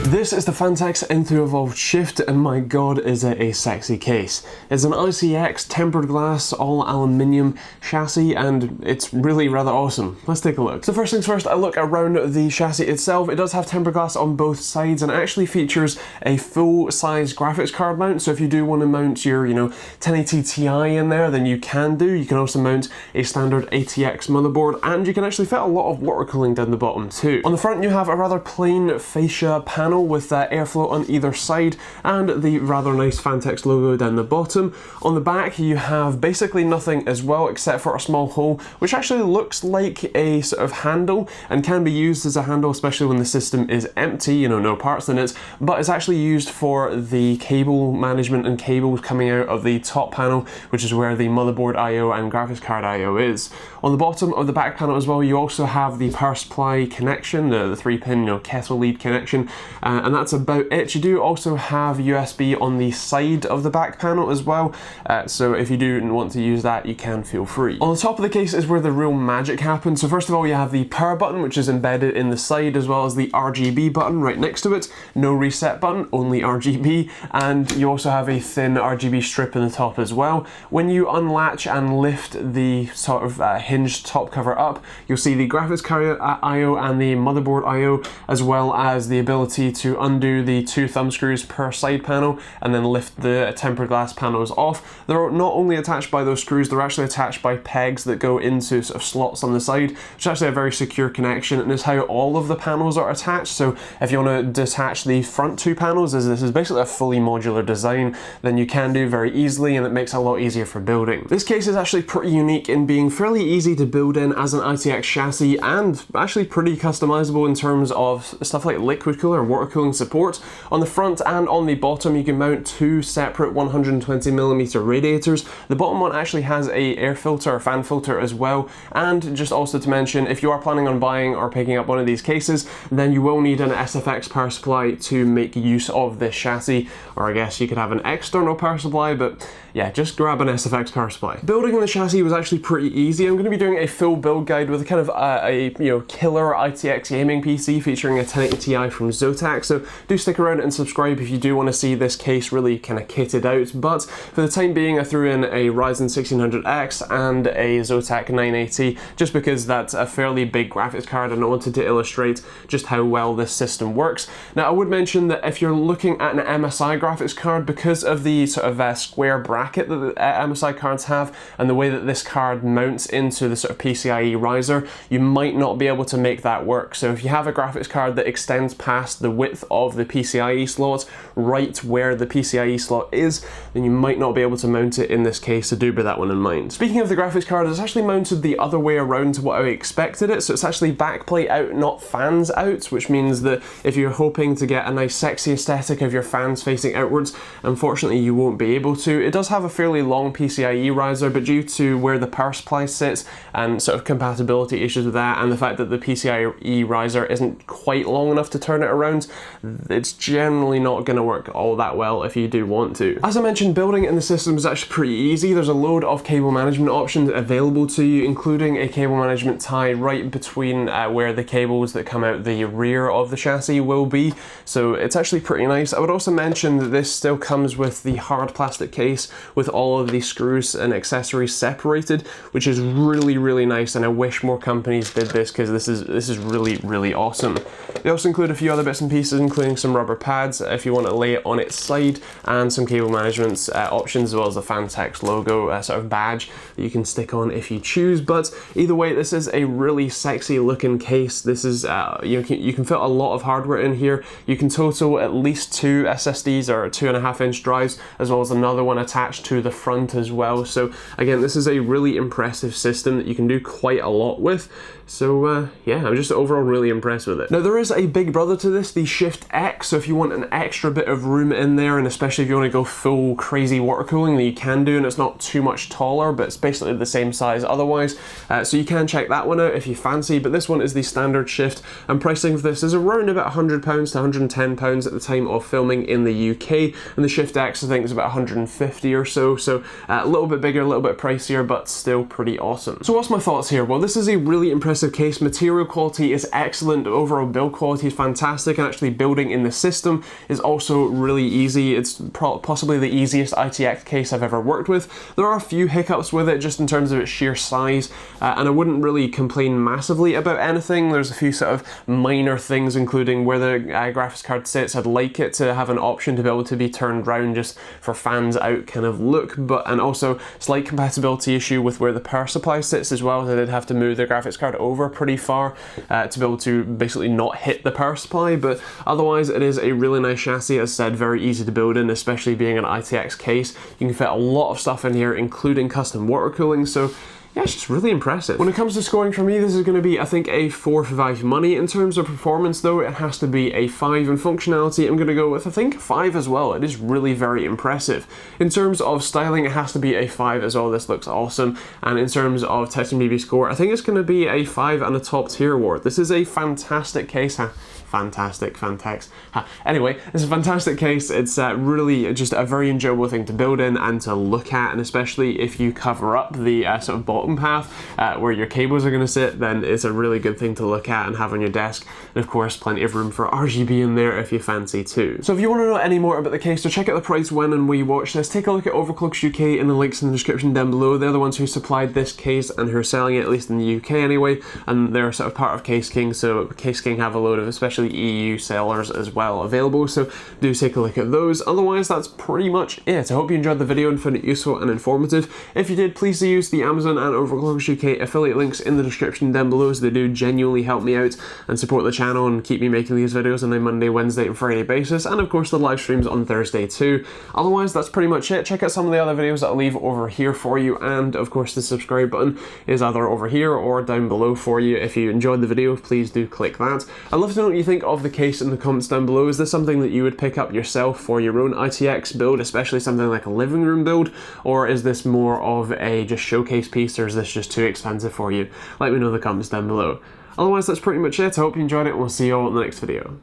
This is the Phanteks Enthoo Evolv Shift, and my god is it a sexy case. It's an ITX tempered glass, all aluminium chassis, and it's really rather awesome. Let's take a look. So first things first, a look around the chassis itself. It does have tempered glass on both sides and it actually features a full-size graphics card mount, so if you do want to mount your, 1080 Ti in there, then you can do. You can also mount a standard ATX motherboard, and you can actually fit a lot of water cooling down the bottom too. On the front you have a rather plain fascia panel with airflow on either side and the rather nice Phanteks logo down the bottom. On the back you have basically nothing as well except for a small hole which actually looks like a sort of handle and can be used as a handle, especially when the system is empty, no parts in it, but it's actually used for the cable management and cables coming out of the top panel, which is where the motherboard I/O and graphics card I/O is. On the bottom of the back panel as well you also have the power supply connection, the 3-pin kettle lead connection, and that's about it. You do also have USB on the side of the back panel as well, so if you do want to use that you can feel free. On the top of the case is where the real magic happens. So first of all you have the power button, which is embedded in the side, as well as the RGB button right next to it. No reset button, only RGB, and you also have a thin RGB strip in the top as well. When you unlatch and lift the sort of hinged top cover up, you'll see the graphics card I/O and the motherboard I/O, as well as the ability to undo the 2 thumb screws per side panel and then lift the tempered glass panels off. They're not only attached by those screws, they're actually attached by pegs that go into sort of slots on the side, which is actually a very secure connection, and is how all of the panels are attached. So if you want to detach the front 2 panels, as this is basically a fully modular design, then you can do very easily, and it makes it a lot easier for building. This case is actually pretty unique in being fairly easy to build in as an ITX chassis, and actually pretty customizable in terms of stuff like liquid cooler and water cooling support. On the front and on the bottom you can mount 2 separate 120mm radiators. The bottom one actually has a air filter or fan filter as well, and just also to mention, if you are planning on buying or picking up one of these cases, then you will need an SFX power supply to make use of this chassis, or I guess you could have an external power supply, but yeah, just grab an SFX power supply. Building the chassis was actually pretty easy. I'm going to be doing a full build guide with a kind of a killer ITX gaming PC featuring a 1080 Ti from Zotac, so do stick around and subscribe if you do want to see this case really kind of kitted out. But for the time being I threw in a Ryzen 1600X and a Zotac 980 just because that's a fairly big graphics card, and I wanted to illustrate just how well this system works. Now I would mention that if you're looking at an MSI graphics card, because of the sort of square bracket that the MSI cards have and the way that this card mounts into the sort of PCIe riser, you might not be able to make that work. So if you have a graphics card that extends past the width of the PCIe slot, right where the PCIe slot is, then you might not be able to mount it in this case, so do bear that one in mind. Speaking of the graphics card, it's actually mounted the other way around to what I expected it, so it's actually backplate out, not fans out, which means that if you're hoping to get a nice sexy aesthetic of your fans facing outwards, unfortunately you won't be able to. It does have a fairly long PCIe riser, but due to where the power supply sits and sort of compatibility issues with that, and the fact that the PCIe riser isn't quite long enough to turn it around, it's generally not going to work all that well if you do want to. As I mentioned, building in the system is actually pretty easy. There's a load of cable management options available to you, including a cable management tie right between where the cables that come out the rear of the chassis will be, so it's actually pretty nice. I would also mention that this still comes with the hard plastic case with all of the screws and accessories separated, which is really nice, and I wish more companies did this because this is really awesome. They also include a few other bits and pieces, including some rubber pads if you want to lay it on its side, and some cable management options, as well as the Phanteks logo sort of badge that you can stick on if you choose. But either way, this is a really sexy looking case. This is you can fit a lot of hardware in here. You can total at least 2 SSDs or 2.5-inch drives, as well as another one attached to the front as well. So again, this is a really impressive system that you can do quite a lot with. So yeah, I'm just overall really impressed with it. Now there is a big brother to this, the Shift X, so if you want an extra bit of room in there, and especially if you want to go full crazy water cooling, then you can do, and it's not too much taller, but it's basically the same size otherwise, so you can check that one out if you fancy. But this one is the standard Shift, and pricing for this is around about £100 to £110 at the time of filming in the UK, and the Shift X I think is about 150 or so, so a little bit bigger, a little bit pricier, but still pretty awesome. So what's my thoughts here? Well, this is a really impressive case. Material quality is excellent, overall build quality is fantastic, and actually building in the system is also really easy. It's possibly the easiest ITX case I've ever worked with. There are a few hiccups with it just in terms of its sheer size, and I wouldn't really complain massively about anything. There's a few sort of minor things, including where the graphics card sits. I'd like it to have an option to be able to be turned round just for fans out kind of look, and also slight compatibility issue with where the power supply sits as well. They did have to move the graphics card over pretty far to be able to basically not hit the power supply, but otherwise it is a really nice chassis. As said, very easy to build in, especially being an ITX case. You can fit a lot of stuff in here, including custom water cooling, so yeah, it's just really impressive. When it comes to scoring for me, this is going to be, I think, a 4 for 5 money. In terms of performance though, it has to be a 5, and functionality I'm going to go with, I think, 5 as well. It is really very impressive. In terms of styling, it has to be a 5 as well. This looks awesome. And in terms of TechteamGB score, I think it's going to be a 5 and a top tier award. This is a fantastic case. Fantastic, Phanteks. Anyway, it's a fantastic case. It's really just a very enjoyable thing to build in and to look at, and especially if you cover up the sort of bottom path where your cables are going to sit, then it's a really good thing to look at and have on your desk. And of course, plenty of room for RGB in there if you fancy too. So if you want to know any more about the case, so check out the price when and where you watch this. Take a look at OverclockersUK and the links in the description down below. They're the ones who supplied this case and who are selling it, at least in the UK anyway, and they're sort of part of Case King, so Case King have a load of especially EU sellers as well available, so do take a look at those. Otherwise, that's pretty much it. I hope you enjoyed the video and found it useful and informative. If you did, please do use the Amazon and OverclockersUK affiliate links in the description down below, as they do genuinely help me out and support the channel and keep me making these videos on a Monday, Wednesday and Friday basis, and of course the live streams on Thursday too. Otherwise, that's pretty much it. Check out some of the other videos that I'll leave over here for you, and of course the subscribe button is either over here or down below for you. If you enjoyed the video, please do click that. I'd love to know what you think of the case in the comments down below. Is this something that you would pick up yourself for your own ITX build, especially something like a living room build, or is this more of a just showcase piece, or is this just too expensive for you? Let me know in the comments down below. Otherwise, that's pretty much it. I hope you enjoyed it, and we'll see you all in the next video.